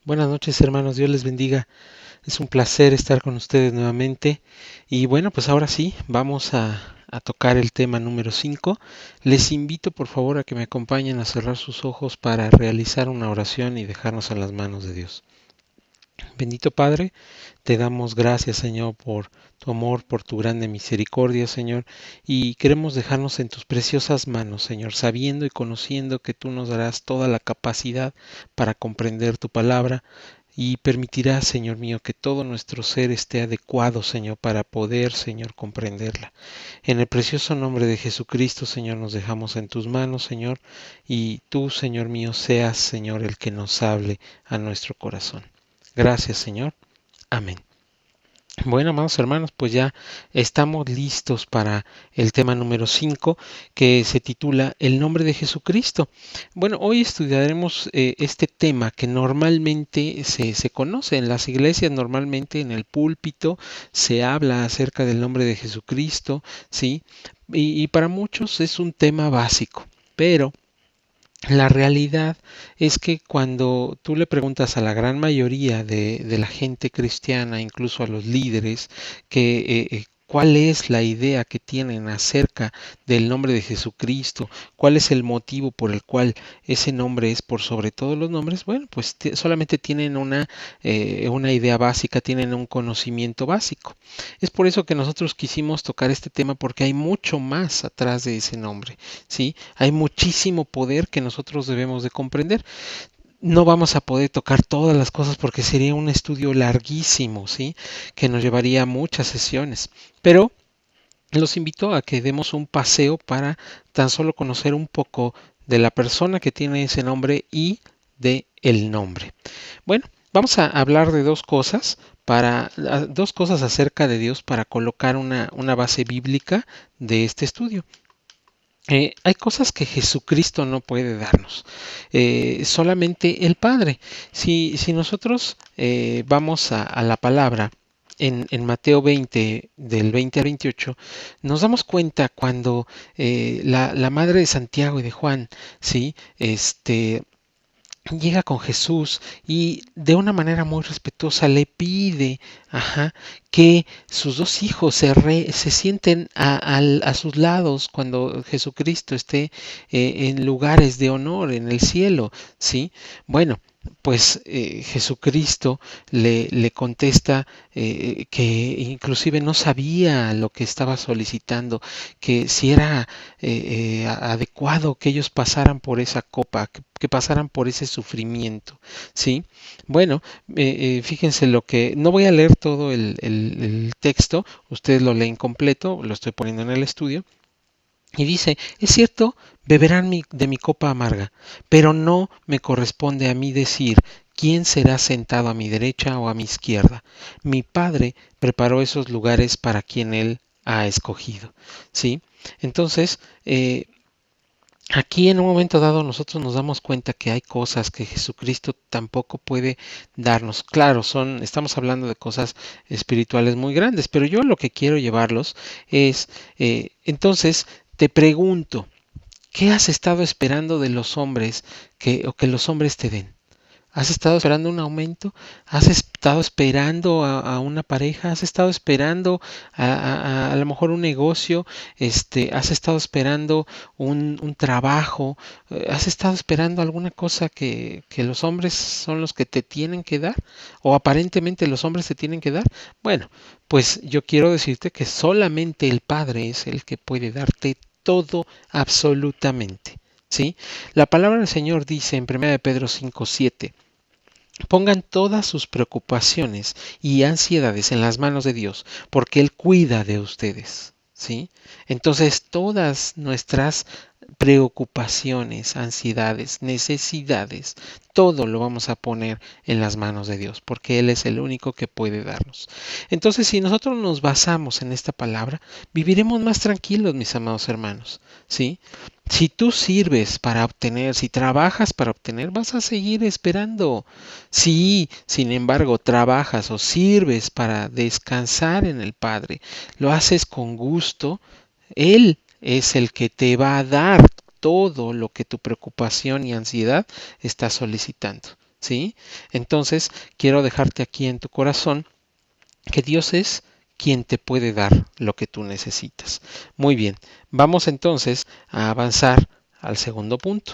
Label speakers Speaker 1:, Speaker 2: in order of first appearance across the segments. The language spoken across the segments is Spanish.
Speaker 1: Buenas noches, hermanos, Dios les bendiga. Es un placer estar con ustedes nuevamente. Y bueno, pues ahora sí, vamos a tocar el tema número 5. Les invito por favor a que me acompañen a cerrar sus ojos para realizar una oración y dejarnos en las manos de Dios. Bendito Padre, te damos gracias, Señor, por tu amor, por tu grande misericordia, Señor, y queremos dejarnos en tus preciosas manos, Señor, sabiendo y conociendo que tú nos darás toda la capacidad para comprender tu palabra y permitirás, Señor mío, que todo nuestro ser esté adecuado, Señor, para poder, Señor, comprenderla. En el precioso nombre de Jesucristo, Señor, nos dejamos en tus manos, Señor, y tú, Señor mío, seas, Señor, el que nos hable a nuestro corazón. Gracias, Señor. Amén. Bueno, amados hermanos, pues ya estamos listos para el tema número 5 que se titula El nombre de Jesucristo. Bueno, hoy estudiaremos este tema que normalmente se conoce en las iglesias, normalmente en el púlpito se habla acerca del nombre de Jesucristo, ¿sí? Y para muchos es un tema básico, pero la realidad es que cuando tú le preguntas a la gran mayoría de la gente cristiana, incluso a los líderes, que cuál es la idea que tienen acerca del nombre de Jesucristo, cuál es el motivo por el cual ese nombre es por sobre todos los nombres, bueno, pues solamente tienen una idea básica, tienen un conocimiento básico. Es por eso que nosotros quisimos tocar este tema porque hay mucho más atrás de ese nombre. ¿Sí? Hay muchísimo poder que nosotros debemos de comprender. No vamos a poder tocar todas las cosas porque sería un estudio larguísimo, ¿sí? Que nos llevaría muchas sesiones. Pero los invito a que demos un paseo para tan solo conocer un poco de la persona que tiene ese nombre y de el nombre. Bueno, vamos a hablar de dos cosas acerca de Dios para colocar una base bíblica de este estudio. Hay cosas que Jesucristo no puede darnos, solamente el Padre. Si nosotros vamos a la palabra en Mateo 20, del 20 al 28, nos damos cuenta cuando la madre de Santiago y de Juan, ¿sí? Llega con Jesús y de una manera muy respetuosa le pide, que sus dos hijos se sienten a sus lados cuando Jesucristo esté en lugares de honor en el cielo, ¿sí? Bueno, pues Jesucristo le contesta que inclusive no sabía lo que estaba solicitando, que si era adecuado que ellos pasaran por esa copa, que pasaran por ese sufrimiento, ¿sí? Bueno, fíjense lo que, no voy a leer todo el texto, ustedes lo leen completo, lo estoy poniendo en el estudio, y dice, es cierto, beberán de mi copa amarga, pero no me corresponde a mí decir quién será sentado a mi derecha o a mi izquierda. Mi Padre preparó esos lugares para quien Él ha escogido, ¿sí? Entonces, aquí en un momento dado nosotros nos damos cuenta que hay cosas que Jesucristo tampoco puede darnos. Claro, estamos hablando de cosas espirituales muy grandes, pero yo lo que quiero llevarlos es, entonces, te pregunto, ¿qué has estado esperando de los hombres o que los hombres te den? ¿Has estado esperando un aumento? ¿Has estado esperando a una pareja? ¿Has estado esperando a lo mejor un negocio? ¿Has estado esperando un trabajo? ¿Has estado esperando alguna cosa que los hombres son los que te tienen que dar? ¿O aparentemente los hombres te tienen que dar? Bueno, pues yo quiero decirte que solamente el Padre es el que puede darte todo absolutamente. ¿Sí? La palabra del Señor dice en 1 de Pedro 5:7. Pongan todas sus preocupaciones y ansiedades en las manos de Dios, porque Él cuida de ustedes, ¿sí? Entonces, todas nuestras preocupaciones, ansiedades, necesidades, todo lo vamos a poner en las manos de Dios, porque Él es el único que puede darnos. Entonces, si nosotros nos basamos en esta palabra, viviremos más tranquilos, mis amados hermanos, ¿sí? Si tú sirves para obtener, si trabajas para obtener, vas a seguir esperando. Si, sin embargo, trabajas o sirves para descansar en el Padre, lo haces con gusto, Él es el que te va a dar todo lo que tu preocupación y ansiedad está solicitando. ¿sí? Entonces, quiero dejarte aquí en tu corazón que Dios es quien te puede dar lo que tú necesitas. Muy bien, vamos entonces a avanzar al segundo punto.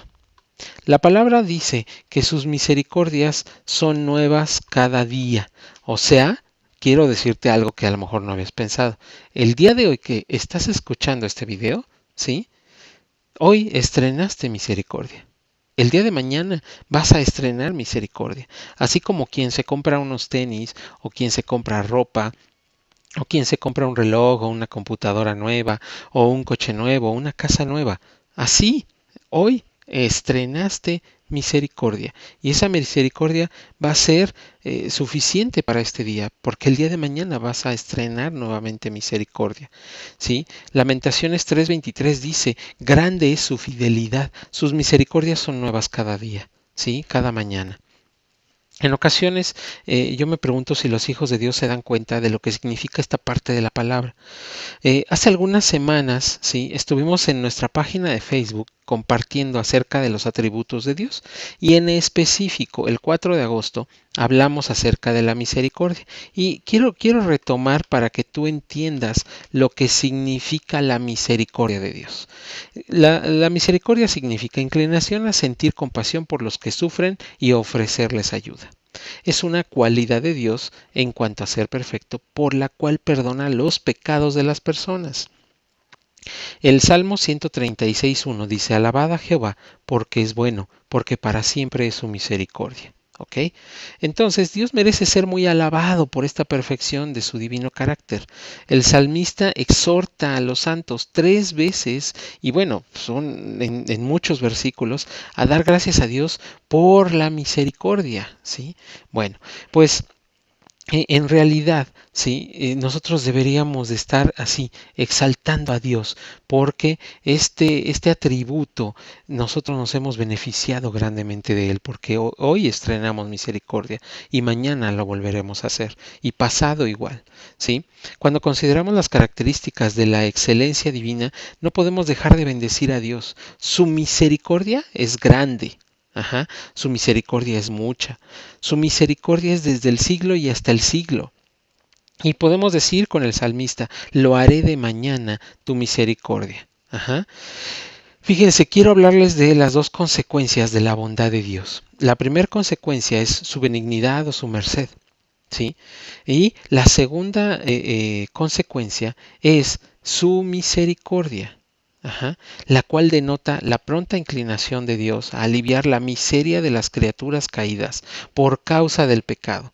Speaker 1: La palabra dice que sus misericordias son nuevas cada día. O sea, quiero decirte algo que a lo mejor no habías pensado. El día de hoy que estás escuchando este video, ¿sí? Hoy estrenaste misericordia. El día de mañana vas a estrenar misericordia. Así como quien se compra unos tenis o quien se compra ropa o quien se compra un reloj o una computadora nueva o un coche nuevo o una casa nueva. Así, hoy estrenaste misericordia y esa misericordia va a ser suficiente para este día porque el día de mañana vas a estrenar nuevamente misericordia. ¿Sí? Lamentaciones 3:23 dice, grande es su fidelidad, sus misericordias son nuevas cada día, ¿sí? Cada mañana. En ocasiones yo me pregunto si los hijos de Dios se dan cuenta de lo que significa esta parte de la palabra. Hace algunas semanas, sí, estuvimos en nuestra página de Facebook compartiendo acerca de los atributos de Dios y en específico el 4 de agosto hablamos acerca de la misericordia y quiero retomar para que tú entiendas lo que significa la misericordia de Dios. La misericordia significa inclinación a sentir compasión por los que sufren y ofrecerles ayuda. Es una cualidad de Dios en cuanto a ser perfecto, por la cual perdona los pecados de las personas. El Salmo 136.1 dice, alabad a Jehová, porque es bueno, porque para siempre es su misericordia. ¿Ok? Entonces Dios merece ser muy alabado por esta perfección de su divino carácter. El salmista exhorta a los santos 3 veces, y bueno, son en muchos versículos, a dar gracias a Dios por la misericordia. ¿Sí? Bueno, pues en realidad, sí, nosotros deberíamos de estar así, exaltando a Dios, porque este atributo nosotros nos hemos beneficiado grandemente de él, porque hoy estrenamos misericordia y mañana lo volveremos a hacer, y pasado igual, ¿sí? Cuando consideramos las características de la excelencia divina, no podemos dejar de bendecir a Dios. Su misericordia es grande. Ajá, su misericordia es mucha. Su misericordia es desde el siglo y hasta el siglo. Y podemos decir con el salmista, lo haré de mañana tu misericordia. Ajá. Fíjense, quiero hablarles de las dos consecuencias de la bondad de Dios. La primera consecuencia es su benignidad o su merced. ¿Sí? Y la segunda consecuencia es su misericordia. Ajá, la cual denota la pronta inclinación de Dios a aliviar la miseria de las criaturas caídas por causa del pecado.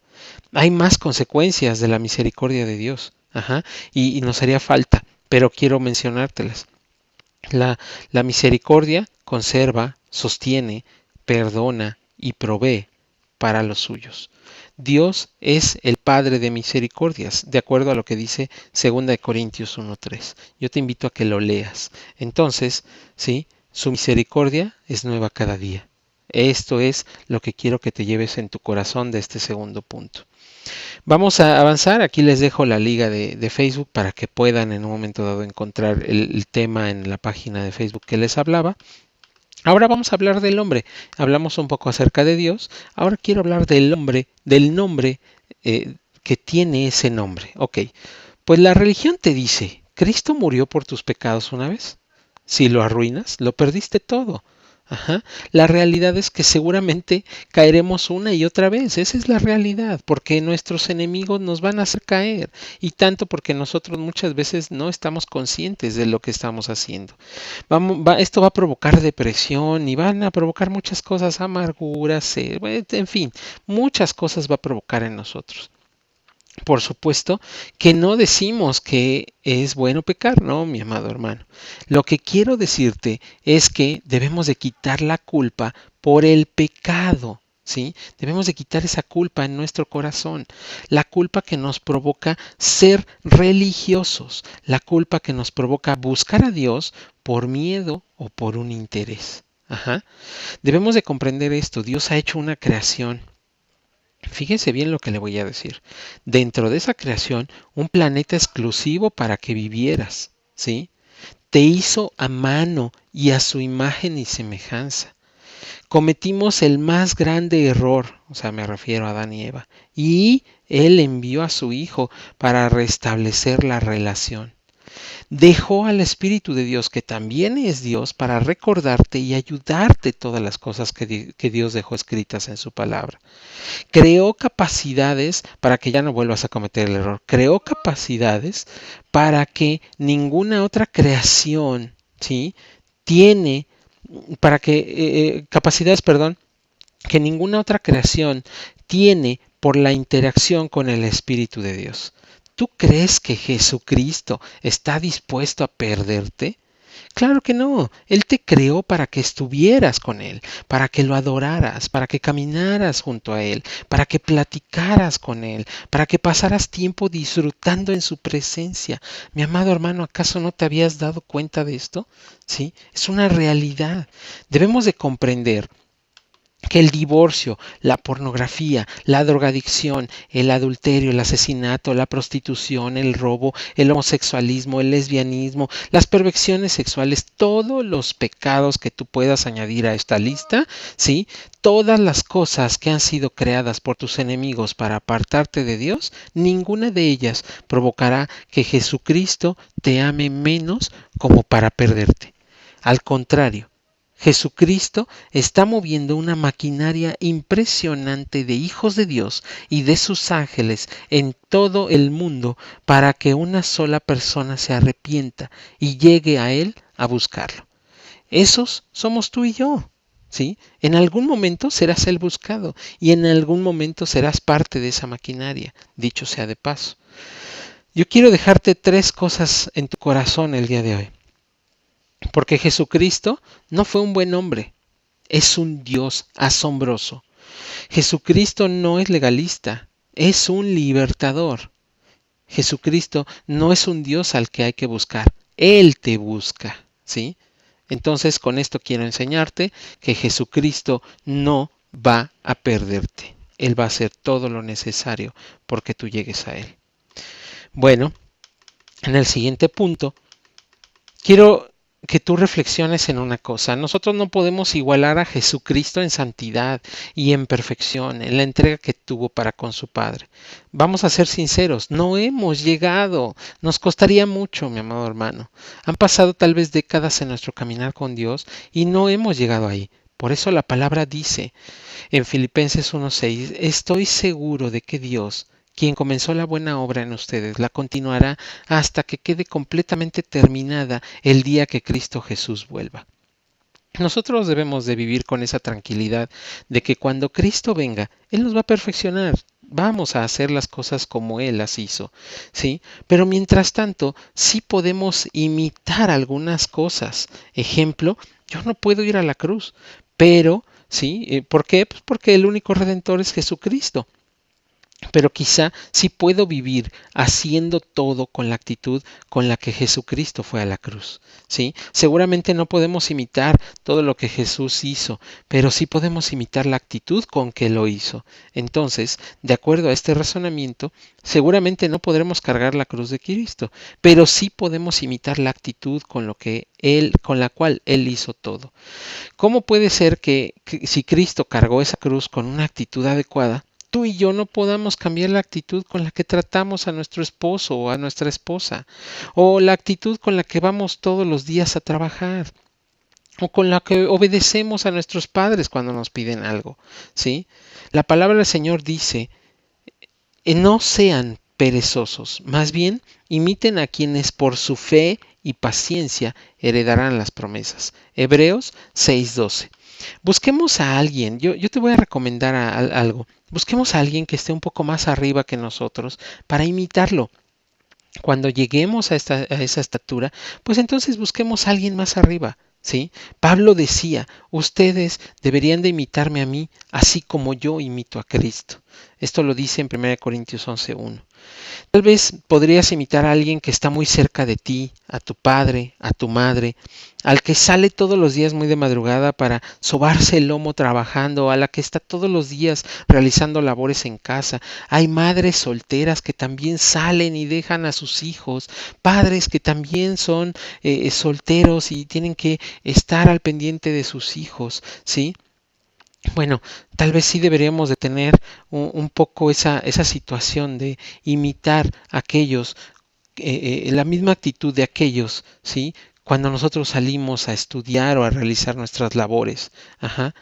Speaker 1: Hay más consecuencias de la misericordia de Dios, ajá, y nos haría falta, pero quiero mencionártelas. La misericordia conserva, sostiene, perdona y provee para los suyos. Dios es el Padre de misericordias, de acuerdo a lo que dice 2 Corintios 1:3. Yo te invito a que lo leas. Entonces, sí, su misericordia es nueva cada día. Esto es lo que quiero que te lleves en tu corazón de este segundo punto. Vamos a avanzar. Aquí les dejo la liga de Facebook para que puedan en un momento dado encontrar el tema en la página de Facebook que les hablaba. Ahora vamos a hablar del hombre. Hablamos un poco acerca de Dios. Ahora quiero hablar del hombre, del nombre que tiene ese nombre. Ok, pues la religión te dice, ¿Cristo murió por tus pecados una vez? Si lo arruinas, lo perdiste todo. Ajá. La realidad es que seguramente caeremos una y otra vez. Esa es la realidad, porque nuestros enemigos nos van a hacer caer. Y tanto porque nosotros muchas veces no estamos conscientes de lo que estamos haciendo. Esto va a provocar depresión y van a provocar muchas cosas, amargura, sed, en fin, muchas cosas va a provocar en nosotros. Por supuesto que no decimos que es bueno pecar, no, mi amado hermano. Lo que quiero decirte es que debemos de quitar la culpa por el pecado, ¿sí? Debemos de quitar esa culpa en nuestro corazón, la culpa que nos provoca ser religiosos, la culpa que nos provoca buscar a Dios por miedo o por un interés. Ajá. Debemos de comprender esto. Dios ha hecho una creación. Fíjense bien lo que le voy a decir. Dentro de esa creación, un planeta exclusivo para que vivieras, ¿sí? Te hizo a mano y a su imagen y semejanza. Cometimos el más grande error, o sea, me refiero a Adán y Eva, y Él envió a su Hijo para restablecer la relación. Dejó al Espíritu de Dios, que también es Dios, para recordarte y ayudarte todas las cosas que Dios dejó escritas en su palabra. Creó capacidades para que ya no vuelvas a cometer el error. Creó capacidades para que ninguna otra creación, ¿sí? Tiene, para que, capacidades, perdón, que ninguna otra creación tiene por la interacción con el Espíritu de Dios. ¿Tú crees que Jesucristo está dispuesto a perderte? Claro que no. Él te creó para que estuvieras con Él, para que lo adoraras, para que caminaras junto a Él, para que platicaras con Él, para que pasaras tiempo disfrutando en su presencia. Mi amado hermano, ¿acaso no te habías dado cuenta de esto? Sí, es una realidad. Debemos de comprender que el divorcio, la pornografía, la drogadicción, el adulterio, el asesinato, la prostitución, el robo, el homosexualismo, el lesbianismo, las perversiones sexuales, todos los pecados que tú puedas añadir a esta lista, ¿sí? Todas las cosas que han sido creadas por tus enemigos para apartarte de Dios, ninguna de ellas provocará que Jesucristo te ame menos como para perderte. Al contrario, Jesucristo está moviendo una maquinaria impresionante de hijos de Dios y de sus ángeles en todo el mundo para que una sola persona se arrepienta y llegue a Él a buscarlo. Esos somos tú y yo. ¿Sí? En algún momento serás el buscado y en algún momento serás parte de esa maquinaria, dicho sea de paso. Yo quiero dejarte 3 cosas en tu corazón el día de hoy. Porque Jesucristo no fue un buen hombre, es un Dios asombroso. Jesucristo no es legalista, es un libertador. Jesucristo no es un Dios al que hay que buscar, Él te busca, ¿sí? Entonces con esto quiero enseñarte que Jesucristo no va a perderte. Él va a hacer todo lo necesario porque tú llegues a Él. Bueno, en el siguiente punto, quiero que tú reflexiones en una cosa. Nosotros no podemos igualar a Jesucristo en santidad y en perfección, en la entrega que tuvo para con su Padre. Vamos a ser sinceros, no hemos llegado. Nos costaría mucho, mi amado hermano. Han pasado tal vez décadas en nuestro caminar con Dios y no hemos llegado ahí. Por eso la palabra dice en Filipenses 1:6, estoy seguro de que Dios, quien comenzó la buena obra en ustedes, la continuará hasta que quede completamente terminada el día que Cristo Jesús vuelva. Nosotros debemos de vivir con esa tranquilidad de que cuando Cristo venga, Él nos va a perfeccionar. Vamos a hacer las cosas como Él las hizo, ¿sí? Pero mientras tanto, sí podemos imitar algunas cosas. Ejemplo, yo no puedo ir a la cruz, pero, ¿sí? ¿Por qué? Pues porque el único redentor es Jesucristo. Pero quizá sí puedo vivir haciendo todo con la actitud con la que Jesucristo fue a la cruz, ¿sí? Seguramente no podemos imitar todo lo que Jesús hizo, pero sí podemos imitar la actitud con que lo hizo. Entonces, de acuerdo a este razonamiento, seguramente no podremos cargar la cruz de Cristo, pero sí podemos imitar la actitud con la cual Él hizo todo. ¿Cómo puede ser que si Cristo cargó esa cruz con una actitud adecuada, tú y yo no podamos cambiar la actitud con la que tratamos a nuestro esposo o a nuestra esposa, o la actitud con la que vamos todos los días a trabajar, o con la que obedecemos a nuestros padres cuando nos piden algo, ¿sí? La palabra del Señor dice, no sean perezosos, más bien imiten a quienes por su fe y paciencia heredarán las promesas. Hebreos 6:12. Busquemos a alguien, yo te voy a recomendar algo, busquemos a alguien que esté un poco más arriba que nosotros para imitarlo. Cuando lleguemos a esa estatura, pues entonces busquemos a alguien más arriba, ¿sí? Pablo decía, ustedes deberían de imitarme a mí, así como yo imito a Cristo. Esto lo dice en 1 Corintios 11:1. Tal vez podrías imitar a alguien que está muy cerca de ti, a tu padre, a tu madre, al que sale todos los días muy de madrugada para sobarse el lomo trabajando, a la que está todos los días realizando labores en casa. Hay madres solteras que también salen y dejan a sus hijos, padres que también son solteros y tienen que estar al pendiente de sus hijos, ¿sí? Bueno, tal vez sí deberíamos de tener un poco esa situación de imitar a aquellos, la misma actitud de aquellos, ¿sí? Cuando nosotros salimos a estudiar o a realizar nuestras labores. Ajá.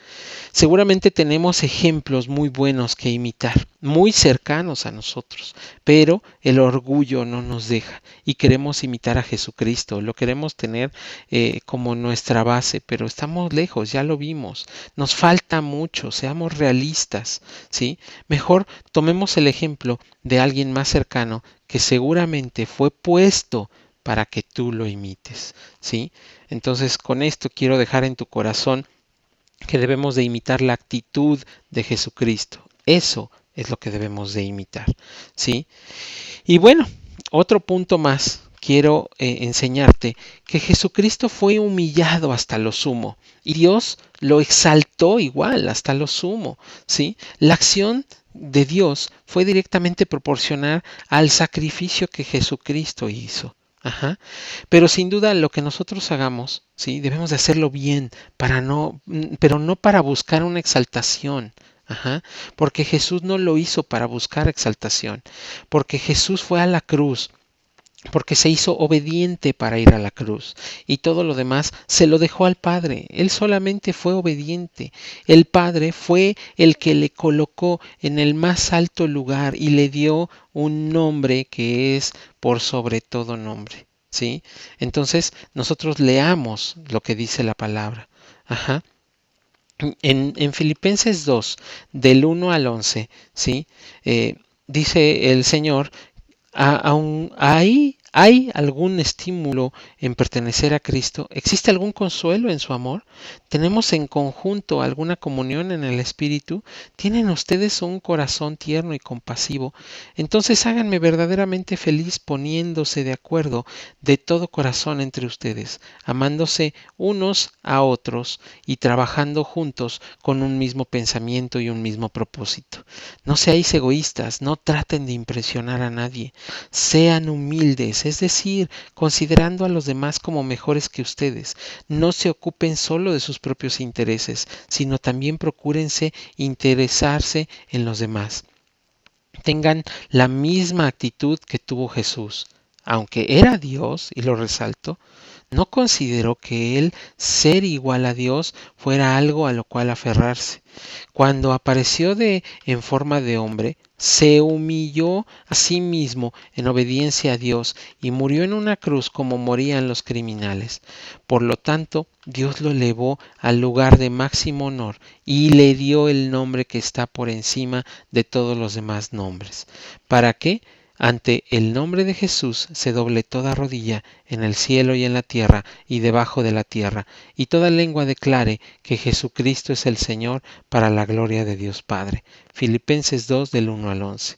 Speaker 1: Seguramente tenemos ejemplos muy buenos que imitar, muy cercanos a nosotros, pero el orgullo no nos deja y queremos imitar a Jesucristo, lo queremos tener como nuestra base, pero estamos lejos, ya lo vimos, nos falta mucho, seamos realistas, ¿sí? Mejor tomemos el ejemplo de alguien más cercano que seguramente fue puesto para que tú lo imites, ¿sí? Entonces, con esto quiero dejar en tu corazón que debemos de imitar la actitud de Jesucristo. Eso es lo que debemos de imitar, ¿sí? Y bueno, otro punto más. Quiero enseñarte que Jesucristo fue humillado hasta lo sumo y Dios lo exaltó igual hasta lo sumo, ¿sí? La acción de Dios fue directamente proporcional al sacrificio que Jesucristo hizo. Ajá. Pero sin duda lo que nosotros hagamos, ¿sí? Debemos de hacerlo bien, pero no para buscar una exaltación. Ajá. Porque Jesús no lo hizo para buscar exaltación, porque Jesús fue a la cruz, porque se hizo obediente para ir a la cruz y todo lo demás se lo dejó al Padre. Él solamente fue obediente. El Padre fue el que le colocó en el más alto lugar y le dio un nombre que es por sobre todo nombre. ¿Sí? Entonces nosotros leamos lo que dice la palabra. Ajá. En Filipenses 2, del 1 al 11, ¿sí? Dice el Señor, aún hay algún estímulo en pertenecer a Cristo, existe algún consuelo en su amor, tenemos en conjunto alguna comunión en el Espíritu, tienen ustedes un corazón tierno y compasivo, entonces háganme verdaderamente feliz poniéndose de acuerdo de todo corazón entre ustedes, amándose unos a otros y trabajando juntos con un mismo pensamiento y un mismo propósito. No seáis egoístas, no traten de impresionar a nadie, sean humildes, es decir, considerando a los demás como mejores que ustedes. No se ocupen solo de sus propios intereses, sino también procúrense interesarse en los demás. Tengan la misma actitud que tuvo Jesús. Aunque era Dios, y lo resalto, no consideró que él ser igual a Dios fuera algo a lo cual aferrarse. Cuando apareció en forma de hombre, se humilló a sí mismo en obediencia a Dios y murió en una cruz como morían los criminales. Por lo tanto, Dios lo elevó al lugar de máximo honor y le dio el nombre que está por encima de todos los demás nombres. ¿Para qué? Ante el nombre de Jesús se doble toda rodilla en el cielo y en la tierra y debajo de la tierra, y toda lengua declare que Jesucristo es el Señor para la gloria de Dios Padre. Filipenses 2 del 1 al 11.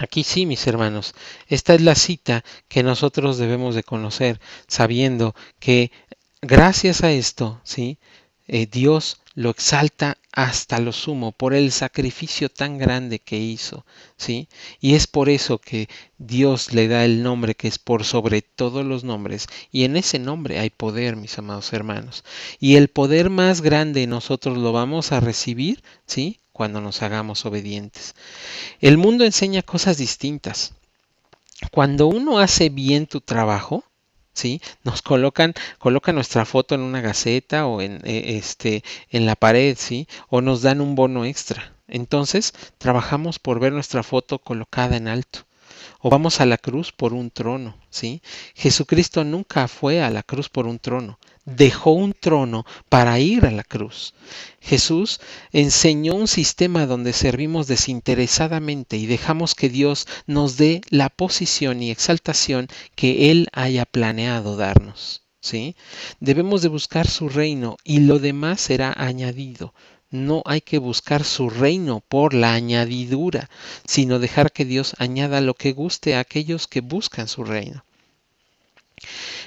Speaker 1: Aquí sí, mis hermanos, esta es la cita que nosotros debemos de conocer, sabiendo que gracias a esto, ¿sí? Dios lo exalta hasta lo sumo por el sacrificio tan grande que hizo, ¿sí? Y es por eso que Dios le da el nombre que es por sobre todos los nombres, y en ese nombre hay poder, mis amados hermanos. Y el poder más grande nosotros lo vamos a recibir, ¿sí? Cuando nos hagamos obedientes. El mundo enseña cosas distintas. Cuando uno hace bien tu trabajo, ¿sí? Nos colocan nuestra foto en una gaceta o en la pared, ¿sí? O nos dan un bono extra. Entonces, trabajamos por ver nuestra foto colocada en alto. O vamos a la cruz por un trono, ¿sí? Jesucristo nunca fue a la cruz por un trono, dejó un trono para ir a la cruz. Jesús enseñó un sistema donde servimos desinteresadamente y dejamos que Dios nos dé la posición y exaltación que Él haya planeado darnos. ¿Sí? Debemos de buscar su reino y lo demás será añadido. No hay que buscar su reino por la añadidura, sino dejar que Dios añada lo que guste a aquellos que buscan su reino.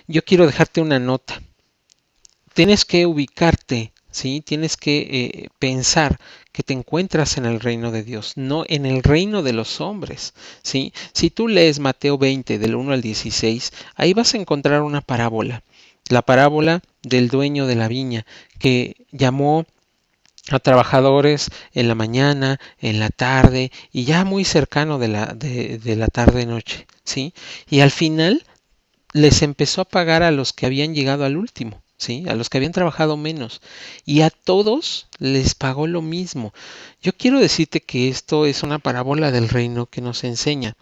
Speaker 1: Yo quiero dejarte una nota. Tienes que ubicarte, ¿sí? Tienes que pensar que te encuentras en el reino de Dios, no en el reino de los hombres, ¿sí? Si tú lees Mateo 20 del 1 al 16, ahí vas a encontrar una parábola, la parábola del dueño de la viña que llamó a trabajadores en la mañana, en la tarde y ya muy cercano de la tarde-noche, ¿sí? Y al final les empezó a pagar a los que habían llegado al último, ¿sí? A los que habían trabajado menos. Y a todos les pagó lo mismo. Yo quiero decirte que esto es una parábola del reino que nos enseña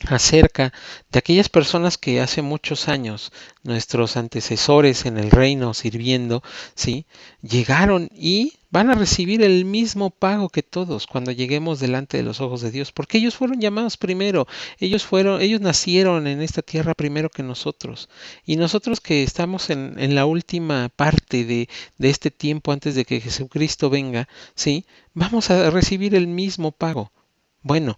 Speaker 1: acerca de aquellas personas que hace muchos años nuestros antecesores en el reino sirviendo, ¿sí? Llegaron y van a recibir el mismo pago que todos cuando lleguemos delante de los ojos de Dios, porque ellos fueron llamados primero, ellos nacieron en esta tierra primero que nosotros, y nosotros que estamos en la última parte de este tiempo antes de que Jesucristo venga, ¿sí? Vamos a recibir el mismo pago. Bueno,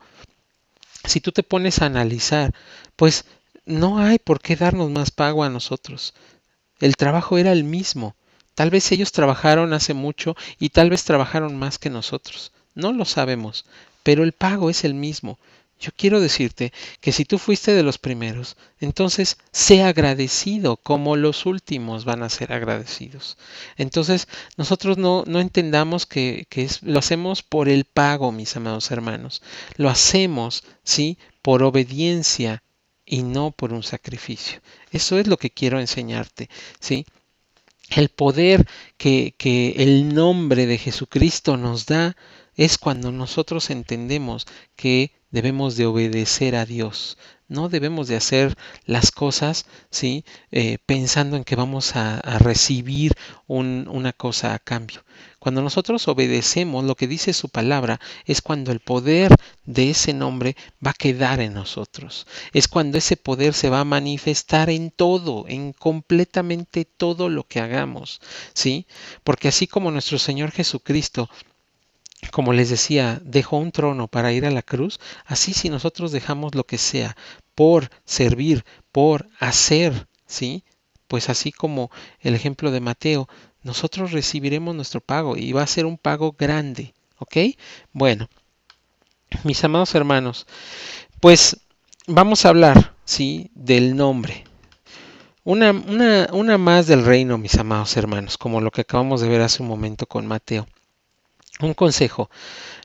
Speaker 1: si tú te pones a analizar, pues no hay por qué darnos más pago a nosotros. El trabajo era el mismo. Tal vez ellos trabajaron hace mucho y tal vez trabajaron más que nosotros. No lo sabemos, pero el pago es el mismo. Yo quiero decirte que si tú fuiste de los primeros, entonces sé agradecido como los últimos van a ser agradecidos. Entonces nosotros no entendamos lo hacemos por el pago, mis amados hermanos. Lo hacemos, ¿sí? Por obediencia y no por un sacrificio. Eso es lo que quiero enseñarte, ¿sí? El poder que el nombre de Jesucristo nos da es cuando nosotros entendemos que debemos de obedecer a Dios. No debemos de hacer las cosas, ¿sí? Pensando en que vamos a recibir una cosa a cambio. Cuando nosotros obedecemos lo que dice su palabra, es cuando el poder de ese nombre va a quedar en nosotros. Es cuando ese poder se va a manifestar en todo, en completamente todo lo que hagamos, ¿sí? Porque así como nuestro Señor Jesucristo, como les decía, dejó un trono para ir a la cruz, así si nosotros dejamos lo que sea por servir, por hacer, ¿sí? Pues así como el ejemplo de Mateo, nosotros recibiremos nuestro pago y va a ser un pago grande, ¿ok? Bueno, mis amados hermanos, pues vamos a hablar, ¿sí? Del nombre. Una más del reino, mis amados hermanos, como lo que acabamos de ver hace un momento con Mateo. Un consejo,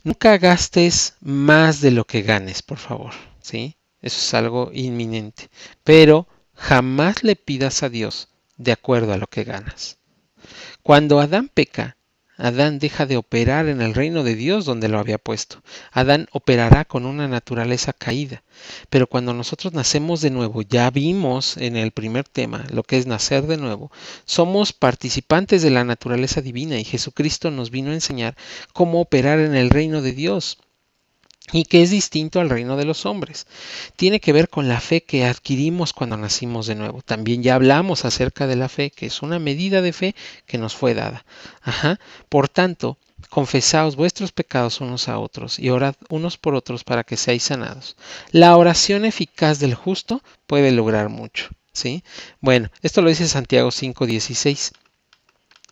Speaker 1: nunca gastes más de lo que ganes, por favor, ¿sí? Eso es algo inminente. Pero jamás le pidas a Dios de acuerdo a lo que ganas. Cuando Adán peca, Adán deja de operar en el reino de Dios donde lo había puesto. Adán operará con una naturaleza caída. Pero cuando nosotros nacemos de nuevo, ya vimos en el primer tema lo que es nacer de nuevo, somos participantes de la naturaleza divina y Jesucristo nos vino a enseñar cómo operar en el reino de Dios y que es distinto al reino de los hombres. Tiene que ver con la fe que adquirimos cuando nacimos de nuevo. También ya hablamos acerca de la fe, que es una medida de fe que nos fue dada. Ajá. Por tanto, confesaos vuestros pecados unos a otros y orad unos por otros para que seáis sanados. La oración eficaz del justo puede lograr mucho. ¿Sí? Bueno, esto lo dice Santiago 5:16.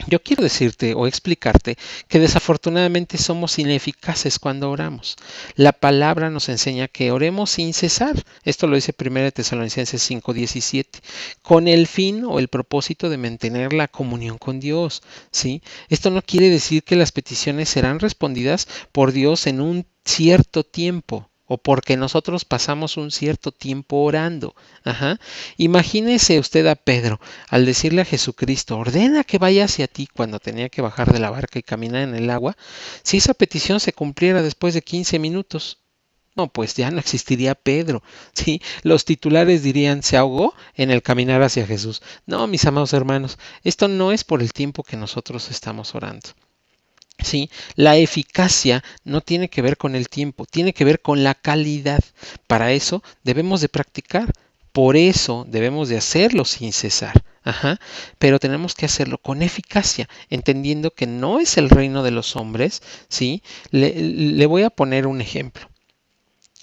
Speaker 1: Yo quiero decirte o explicarte que desafortunadamente somos ineficaces cuando oramos. La palabra nos enseña que oremos sin cesar. Esto lo dice 1 Tesalonicenses 5:17, con el fin o el propósito de mantener la comunión con Dios, ¿sí? Esto no quiere decir que las peticiones serán respondidas por Dios en un cierto tiempo o porque nosotros pasamos un cierto tiempo orando. Ajá. Imagínese usted a Pedro al decirle a Jesucristo, ordena que vaya hacia ti cuando tenía que bajar de la barca y caminar en el agua, si esa petición se cumpliera después de 15 minutos, no, pues ya no existiría Pedro, ¿sí? Los titulares dirían, se ahogó en el caminar hacia Jesús. No, mis amados hermanos, esto no es por el tiempo que nosotros estamos orando. Sí, la eficacia no tiene que ver con el tiempo, tiene que ver con la calidad. Para eso debemos de practicar, por eso debemos de hacerlo sin cesar. Ajá, pero tenemos que hacerlo con eficacia, entendiendo que no es el reino de los hombres, ¿sí? Le voy a poner un ejemplo.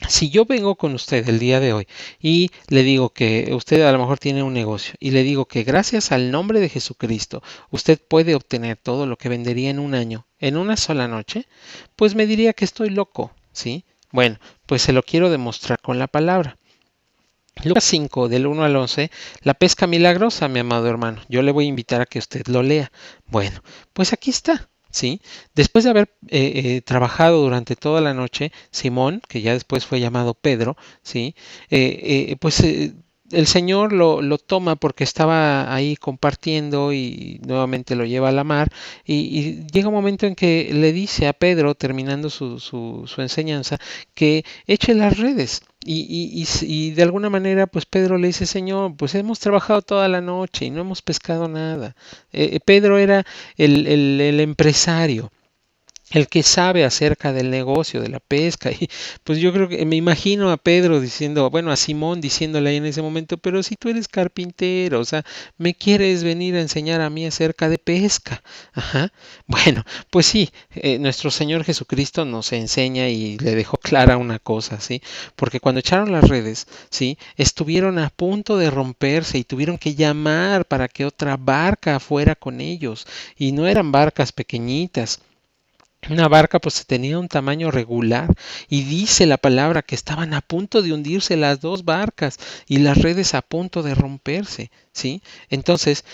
Speaker 1: Si yo vengo con usted el día de hoy y le digo que usted a lo mejor tiene un negocio y le digo que gracias al nombre de Jesucristo usted puede obtener todo lo que vendería en un año en una sola noche, pues me diría que estoy loco, ¿sí? Bueno, pues se lo quiero demostrar con la palabra. Lucas 5, del 1 al 11, la pesca milagrosa, mi amado hermano. Yo le voy a invitar a que usted lo lea. Bueno, pues aquí está. ¿sí? Después de haber trabajado durante toda la noche, Simón, que ya después fue llamado Pedro, ¿sí? Pues el Señor lo toma porque estaba ahí compartiendo y nuevamente lo lleva a la mar y llega un momento en que le dice a Pedro, terminando su enseñanza, que eche las redes. Y de alguna manera, pues Pedro le dice, Señor, pues hemos trabajado toda la noche y no hemos pescado nada. Pedro era el empresario, el que sabe acerca del negocio, de la pesca. Y pues yo creo que me imagino a Pedro diciendo, bueno, a Simón diciéndole ahí en ese momento, pero si tú eres carpintero, o sea, me quieres venir a enseñar a mí acerca de pesca. Ajá. Bueno, pues sí, nuestro Señor Jesucristo nos enseña y le dejó clara una cosa, ¿sí? Porque cuando echaron las redes, ¿sí? Estuvieron a punto de romperse y tuvieron que llamar para que otra barca fuera con ellos. Y no eran barcas pequeñitas. Una barca pues tenía un tamaño regular y dice la palabra que estaban a punto de hundirse las dos barcas y las redes a punto de romperse, ¿sí? Entonces,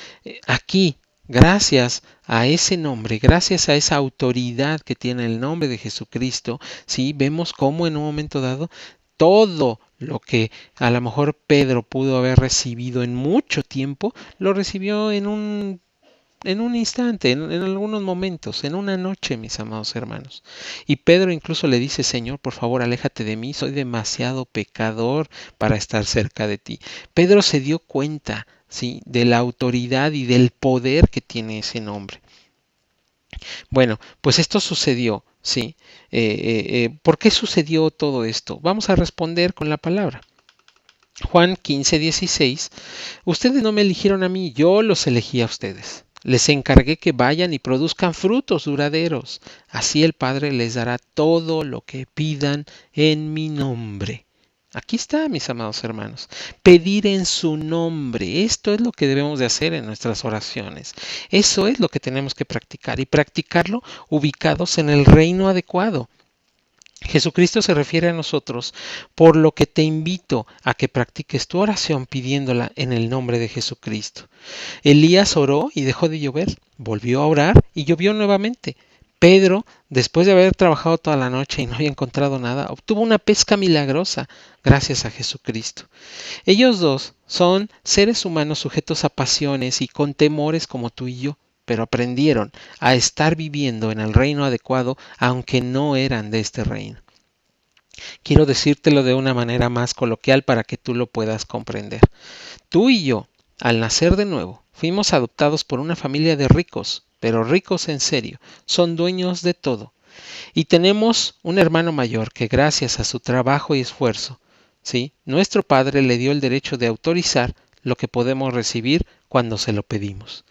Speaker 1: aquí, gracias a ese nombre, gracias a esa autoridad que tiene el nombre de Jesucristo, ¿sí? Vemos cómo en un momento dado todo lo que a lo mejor Pedro pudo haber recibido en mucho tiempo, lo recibió en un instante, en algunos momentos, en una noche, mis amados hermanos. Y Pedro incluso le dice, Señor, por favor, aléjate de mí, soy demasiado pecador para estar cerca de ti. Pedro se dio cuenta, ¿sí? De la autoridad y del poder que tiene ese nombre. Bueno, pues esto sucedió, ¿sí? ¿Por qué sucedió todo esto? Vamos a responder con la palabra. Juan 15:16, ustedes no me eligieron a mí, yo los elegí a ustedes. Les encargué que vayan y produzcan frutos duraderos. Así el Padre les dará todo lo que pidan en mi nombre. Aquí está, mis amados hermanos. Pedir en su nombre. Esto es lo que debemos de hacer en nuestras oraciones. Eso es lo que tenemos que practicar y practicarlo ubicados en el reino adecuado. Jesucristo se refiere a nosotros, por lo que te invito a que practiques tu oración pidiéndola en el nombre de Jesucristo. Elías oró y dejó de llover, volvió a orar y llovió nuevamente. Pedro, después de haber trabajado toda la noche y no había encontrado nada, obtuvo una pesca milagrosa gracias a Jesucristo. Ellos dos son seres humanos sujetos a pasiones y con temores como tú y yo, pero aprendieron a estar viviendo en el reino adecuado aunque no eran de este reino. Quiero decírtelo de una manera más coloquial para que tú lo puedas comprender. Tú y yo, al nacer de nuevo, fuimos adoptados por una familia de ricos, pero ricos en serio, son dueños de todo. Y tenemos un hermano mayor que gracias a su trabajo y esfuerzo, ¿sí? Nuestro Padre le dio el derecho de autorizar lo que podemos recibir cuando se lo pedimos.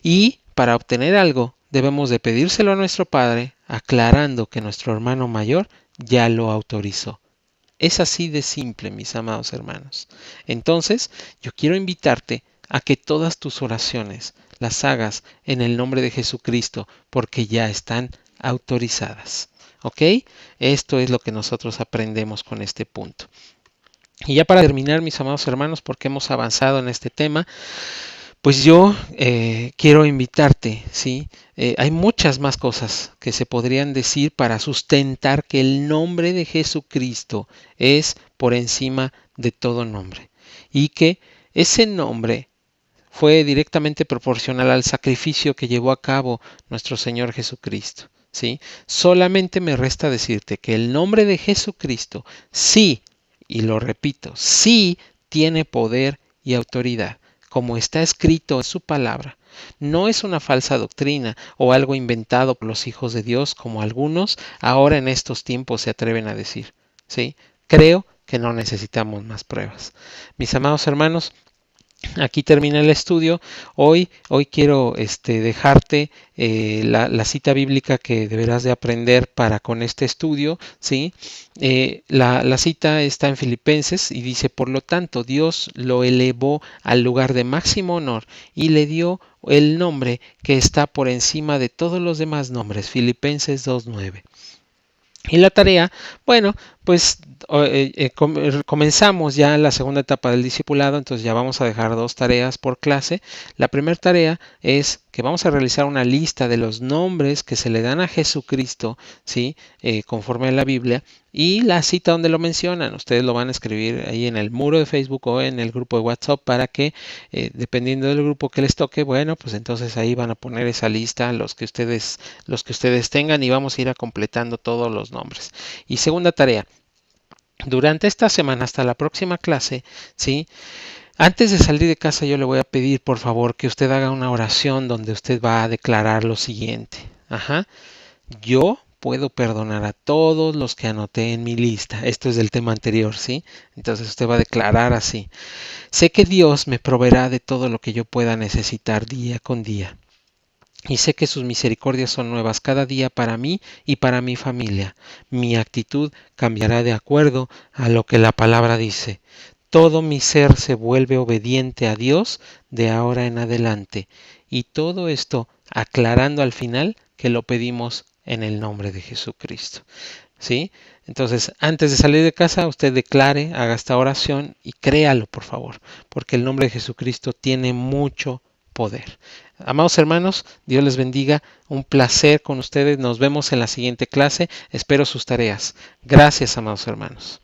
Speaker 1: Y para obtener algo, debemos de pedírselo a nuestro Padre, aclarando que nuestro hermano mayor ya lo autorizó. Es así de simple, mis amados hermanos. Entonces, yo quiero invitarte a que todas tus oraciones las hagas en el nombre de Jesucristo, porque ya están autorizadas. ¿Ok? Esto es lo que nosotros aprendemos con este punto. Y ya para terminar, mis amados hermanos, porque hemos avanzado en este tema, pues yo quiero invitarte, ¿sí? Hay muchas más cosas que se podrían decir para sustentar que el nombre de Jesucristo es por encima de todo nombre y que ese nombre fue directamente proporcional al sacrificio que llevó a cabo nuestro Señor Jesucristo, ¿sí? Solamente me resta decirte que el nombre de Jesucristo sí, y lo repito, sí tiene poder y autoridad como está escrito en su palabra. No es una falsa doctrina o algo inventado por los hijos de Dios como algunos ahora en estos tiempos se atreven a decir. ¿Sí? Creo que no necesitamos más pruebas. Mis amados hermanos, aquí termina el estudio. Hoy quiero dejarte la cita bíblica que deberás de aprender para con este estudio, ¿sí? La cita está en Filipenses y dice, por lo tanto, Dios lo elevó al lugar de máximo honor y le dio el nombre que está por encima de todos los demás nombres. Filipenses 2:9. Y la tarea, bueno, Pues comenzamos ya la segunda etapa del discipulado, entonces ya vamos a dejar 2 tareas por clase. La primera tarea es que vamos a realizar una lista de los nombres que se le dan a Jesucristo, ¿sí? Conforme a la Biblia, y la cita donde lo mencionan. Ustedes lo van a escribir ahí en el muro de Facebook o en el grupo de WhatsApp para que, dependiendo del grupo que les toque, bueno, pues entonces ahí van a poner esa lista los que ustedes tengan, y vamos a ir a completando todos los nombres. Y segunda tarea, durante esta semana hasta la próxima clase, ¿sí? Antes de salir de casa yo le voy a pedir por favor que usted haga una oración donde usted va a declarar lo siguiente. Ajá. Yo puedo perdonar a todos los que anoté en mi lista. Esto es del tema anterior, ¿sí? Entonces usted va a declarar así. Sé que Dios me proveerá de todo lo que yo pueda necesitar día con día. Y sé que sus misericordias son nuevas cada día para mí y para mi familia. Mi actitud cambiará de acuerdo a lo que la palabra dice. Todo mi ser se vuelve obediente a Dios de ahora en adelante. Y todo esto aclarando al final que lo pedimos en el nombre de Jesucristo. ¿Sí? Entonces, antes de salir de casa, usted declare, haga esta oración y créalo, por favor, porque el nombre de Jesucristo tiene mucho poder. Amados hermanos, Dios les bendiga. Un placer con ustedes. Nos vemos en la siguiente clase. Espero sus tareas. Gracias, amados hermanos.